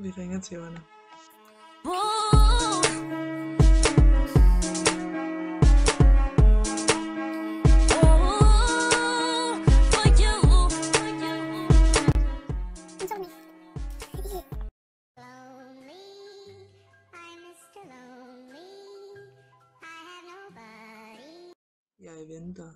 Vi ringer til Johanna. Jeg venter.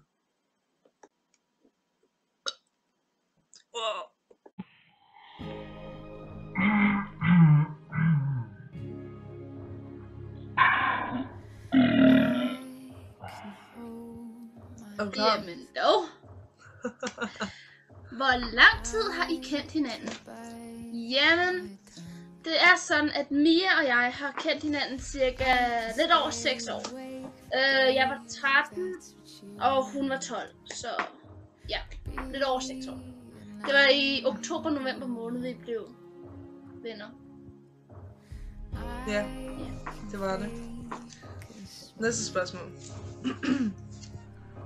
Okay. Jamen dog. Hvor lang tid har I kendt hinanden? Jamen, det er sådan, at Mia og jeg har kendt hinanden cirka lidt over 6 år. Jeg var 13, og hun var 12, så ja, lidt over 6 år. Det var i oktober-november måned, vi blev venner. Ja, det var det. Næste spørgsmål.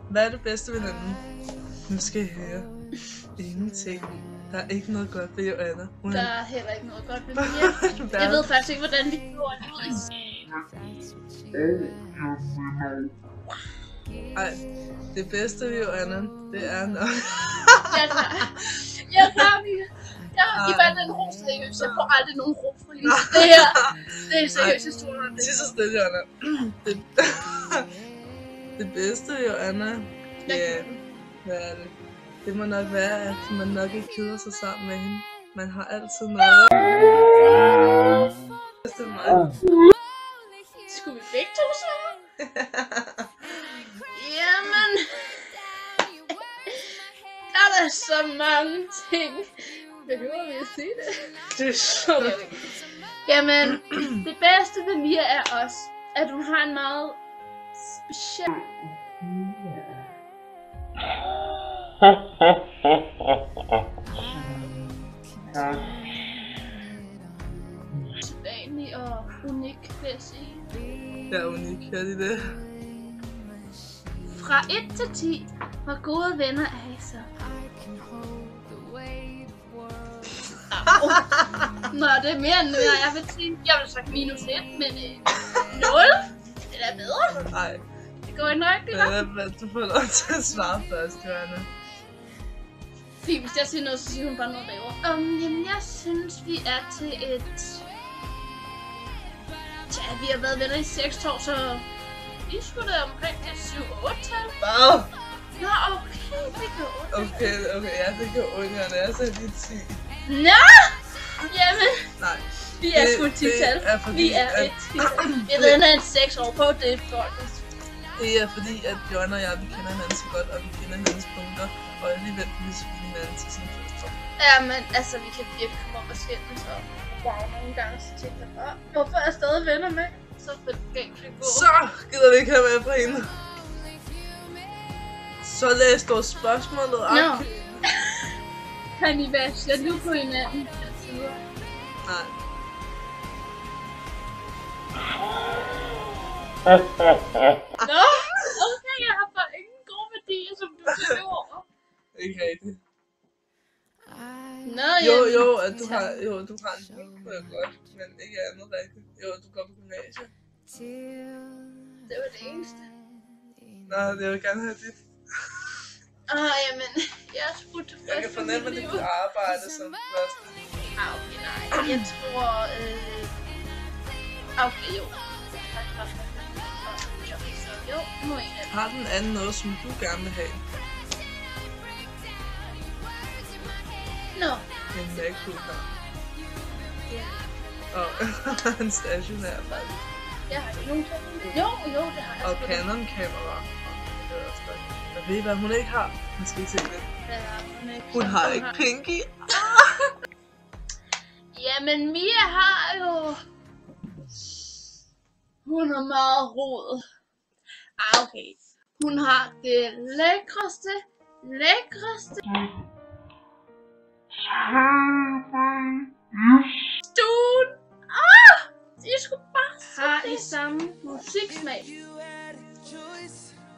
Hvad er det bedste ved hinanden? Nu skal I høre. Ingenting. Der er ikke noget godt ved Johanna. Der er heller ikke noget godt ved Mia. Jeg ved faktisk ikke, hvordan vi gjorde det ud. Ej, det bedste ved Johanna, det er nok... Jeg tager Mia. I var den ro seriøst. Jeg får aldrig nogen ro for hende. Det her, det er seriøst historie. Det er så stille, Johanna. Det bedste ved Johanna, ja, hvad er det? Det må nok være, at man nok ikke keder sig sammen med hende. Man har altid noget. Det er mig. Skulle vi begge to svare? Jamen... Der er der så mange ting. Behøver vi at sige det? Det er så... Jamen, det bedste ved Mia er også, at hun har en meget speciel... Sædvanlig og unik, vil jeg sige. Ja, unik, er det? Fra 1 til 10, hvor gode venner er I så? Nå, det er mere end noget, jeg vil sige. Jeg vil sagt minus 1, men 0? Det er bedre. Nej. Det går nok, det var. Du får lov til at svare først, Johanna. Fint, hvis jeg siger noget, så siger hun bare noget lavere. Jamen, jeg synes, vi er til et... Tja, vi har været venner i 6 år, så... Vi skulle da omkring det 7-8-tal. Wow! Nå, okay, det går ondt. Okay, ja, det går ondt, Johanna. Jeg sagde lige 10. Nå! Jamen... Nej. Vi er sgu et 10-tal. Vi er et 10-tal. Jeg ved, han er en 6 år på det, folk. Det er fordi, at Johanna og jeg, vi kender hinanden så godt, og vi kender hinandens punkter, og alligevel kan vi hinanden til sin første år. Ja, men altså, vi kan virkelig komme op og skændes, og der er nogle gange, så tænker jeg, hvorfor er jeg stadig venner med? Så for det galt kan gå. Så gider vi ikke have med fra hende. Så læs du spørgsmålet op. Nå. Kan I være jaloux på hinanden? Nej. Nå, okay, jeg har bare ingen gode værdier, som du siger over. Ikke rigtigt. Nå, jo, at du har en lille godt, men ikke andet rigtigt. Jo, du går på gymnasiet. Det var det eneste. Nå, jeg vil gerne have dit. Jamen, jeg er sgu tilfreds. Jeg kan fornemme, at det er arbejde som første. Okay, nej. Jeg tror, okay, jo. Jo, nu er en af dem. Har den anden noget, som du gerne vil have? Nå. En MacBook her. Ja. Og en stationær faktisk. Jeg har ikke nogen ting. Jo, det har jeg. Og Canon-kamera. Jeg ved, hvad hun ikke har. Man skal ikke se det. Hun har ikke Pinky. Jamen, Mia har jo... Hun har meget rod. Okay. Hun har det lækreste. Stuen. De er sgu bare så har I samme musiksmag.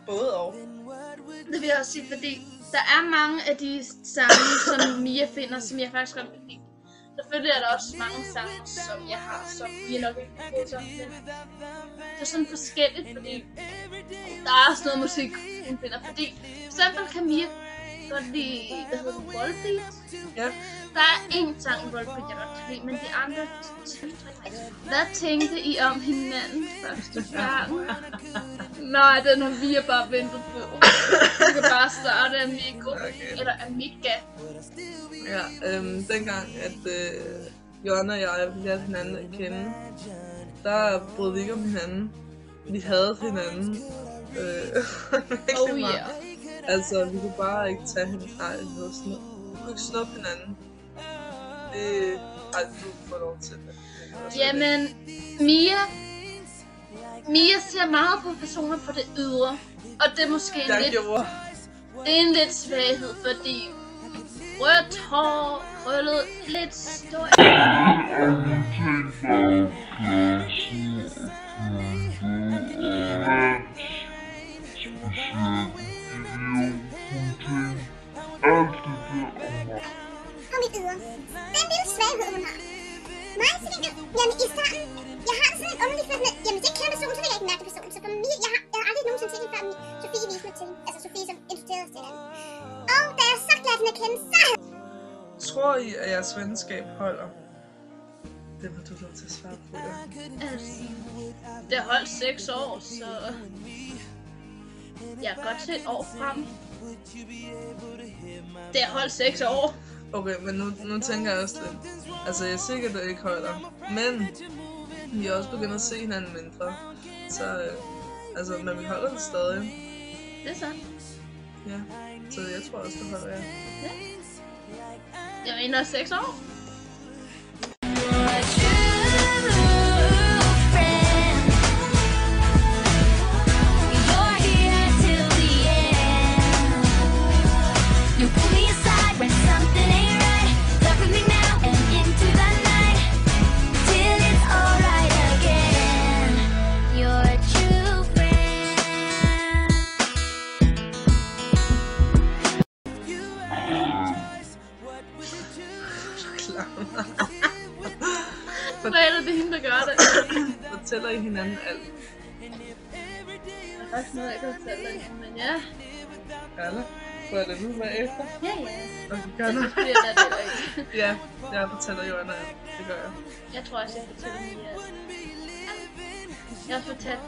Både og. Det vil jeg også sige, fordi der er mange af de sange, som Mia finder, som jeg faktisk godt kan lide. Der selvfølgelig er der også mange sange, som jeg har, som vi nok ikke har fået sådan. Det er sådan forskelligt, fordi der er også noget musik, hun finder. Fordi for eksempel kan Mia godt lide, hvad hedder det, Volbeat. Ja. Der er en sang i Volbeat, jeg godt kan lide, men de andre... Hvad tænkte I om hinanden første gang? Nej, den har vi bare ventet på. Vi kan bare starte Amigo, eller Amiga. Ja, dengang at Jonna og jeg lærte hinanden at kende, der brød vi ikke om hinanden. Vi havde hinanden. Oh yeah. Altså, vi kunne bare ikke tage hinanden. Nej, vi kunne ikke snuppe hinanden. Det har du fået lov til. Jamen, Mia ser meget på personer på det ydre. Og det er måske det er en lidt svaghed, fordi rødt hår, krøllet, lidt støj. På mit ydre. Den lille svaghed, hun har. Mig til gengæld, jamen i starten, jeg har sådan en underlig følelse med, jamen hvis jeg ikke kender personen, så vil jeg ikke mærke personen. Så for mig, jeg har aldrig nogensinde set hende før Sofie viste mig til. Altså Sofie, som introducerede os til hinanden. Og da jeg så lærte hende at kende, så... Tror I, at jeres venskab holder? Det var du lov til at svare på, ja. Altså, det har holdt 6 år, så... Jeg har godt set år frem. Det har holdt 6 år. Okay, men nu tænker jeg også lidt. Altså, jeg er sikker, at det ikke holder. Men vi er også begyndt at se hinanden mindre. Så, altså, men vi holder det stadig. Det er sandt. Ja, så jeg tror også, det holder, ja. Ja. Jeg mener 6 år. Det er hende, der gør det. Fortæller I hinanden alt? Der er faktisk noget, jeg kan fortælle dig, men ja. Eller? Får jeg det nu bagefter? Ja. Okay, gør det. Det er det ikke. Ja, jeg fortæller jo andet. Det gør jeg. Jeg tror også, jeg fortæller Mia. Jeg har fortalt.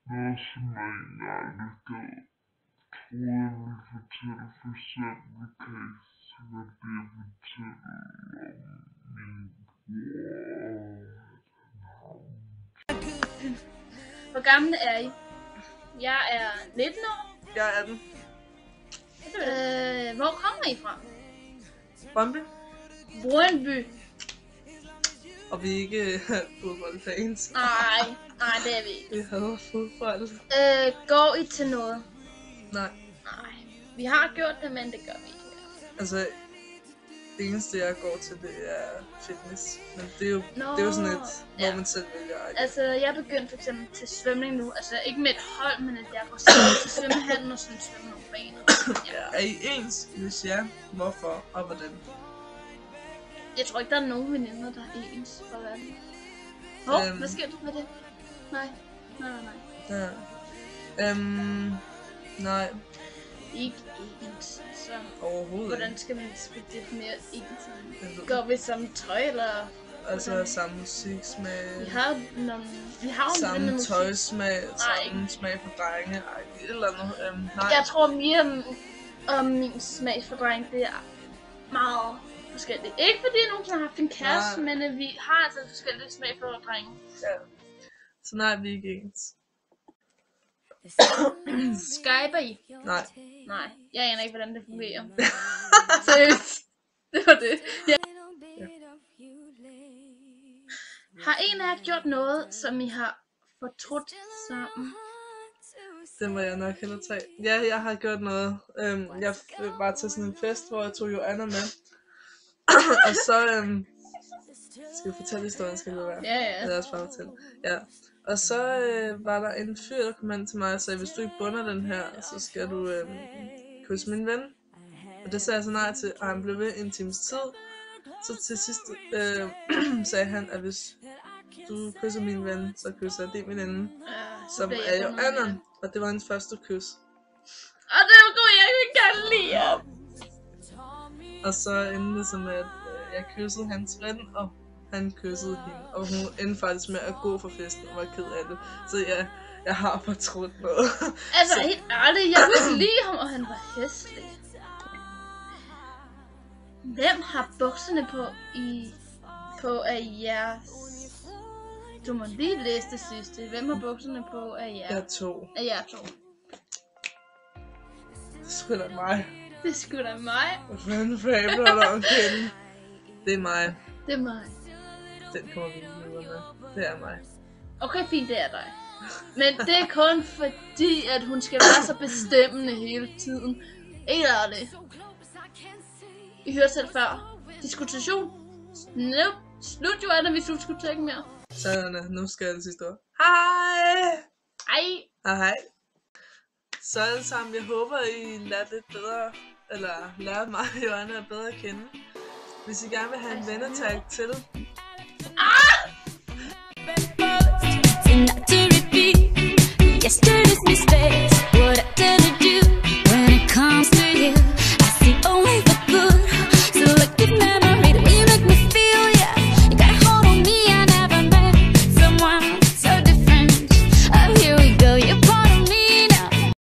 Jeg er simpelthen aldrig gad. Tror jeg vil fortælle for eksempel case, hvad det jeg fortæller om min Hvor gamle er I? Jeg er 19 år. Jeg er 18. Hvor kommer I fra? Brøndby. Brøndby. Og vi er ikke fodboldfans. Nej, det er vi ikke. Vi hader fodbold. Går I til noget? Nej. Vi har gjort det, men det gør vi ikke. Altså, det eneste jeg går til, det er fitness. Men det er jo, det er jo sådan et, hvor man selv vælger. Ikke? Altså, jeg begyndte for eksempel til svømning nu. Altså, ikke med et hold, men at jeg går selv til svømmehallen og sådan svømme nogle baner. Ja. Er I ens? Hvis ja, hvorfor og hvordan? Jeg tror ikke, der er nogen veninder, der er ens for verden. Hvad sker der med det? Nej. Ja. Nej. Ikke ens, så Overhovedet hvordan skal man definere ens? Går vi som tøj, eller? Altså samme musiksmag. Vi har samme tøjsmag, samme smag for drenge, et eller andet. Nej. Jeg tror mere om min smag for drenge, det er meget forskelligt. Ikke fordi jeg nogensinde har haft en kæreste, men vi har altså forskellige smag for drenge. Ja. Så nej, vi er ikke ens. Skyper I? Nej. Jeg aner ikke, hvordan det fungerer. Seriøst. Det var det. Ja. Har en af jer gjort noget, som I har fortrudt sammen? Det må jeg nok hellere tage. Ja, jeg har gjort noget. Jeg var til sådan en fest, hvor jeg tog Joanna med. Og så... skal vi fortælle historien, skal det være? Ja. Lad os bare fortælle. Ja. Og så var der en fyr, der kom hen til mig og sagde, hvis du ikke bunder den her, så skal du kysse min ven. Og det sagde jeg så nej til, og han blev ved en times tid. Så til sidst sagde han, at hvis du kysser min ven, så kysser jeg din veninde, som er jo Anna. Og det var hans første kys. Og det var god, jeg vil gerne lide ham. Og så endte det som, at jeg kyssede hans ven, og han kyssede hende. Og hun endte faktisk med at gå for festen og var ked af det. Så jeg har fortrudt noget. Altså helt ærligt, jeg kunne ikke lide ham, og han var hæslig. Hvem har bukserne på af jeres? Du må lige læse det sidste. Hvem har bukserne på af jeres? Jeg er 2. Af jer 2. Det er sgu da mig. Det er sgu da mig. Hvad fanden fabler der om kende? Det er mig. Det er mig. Den kommer vi videre med. Det er mig. Okay, fint, det er dig. Men det er kun fordi, at hun skal være så bestemmende hele tiden. Ikke ærligt. I hørte selv før. Diskussion. Nope. Slut jo, Anna, hvis du skulle tænke mere. Så Anna, nu skal jeg det sidste ord. Hej! Hej! Hej. Så alle sammen, jeg håber I lærer lidt bedre, eller lærer mig og Joanna bedre at kende. Hvis I gerne vil have en vennetag til. Not to repeat yesterday's mistakes.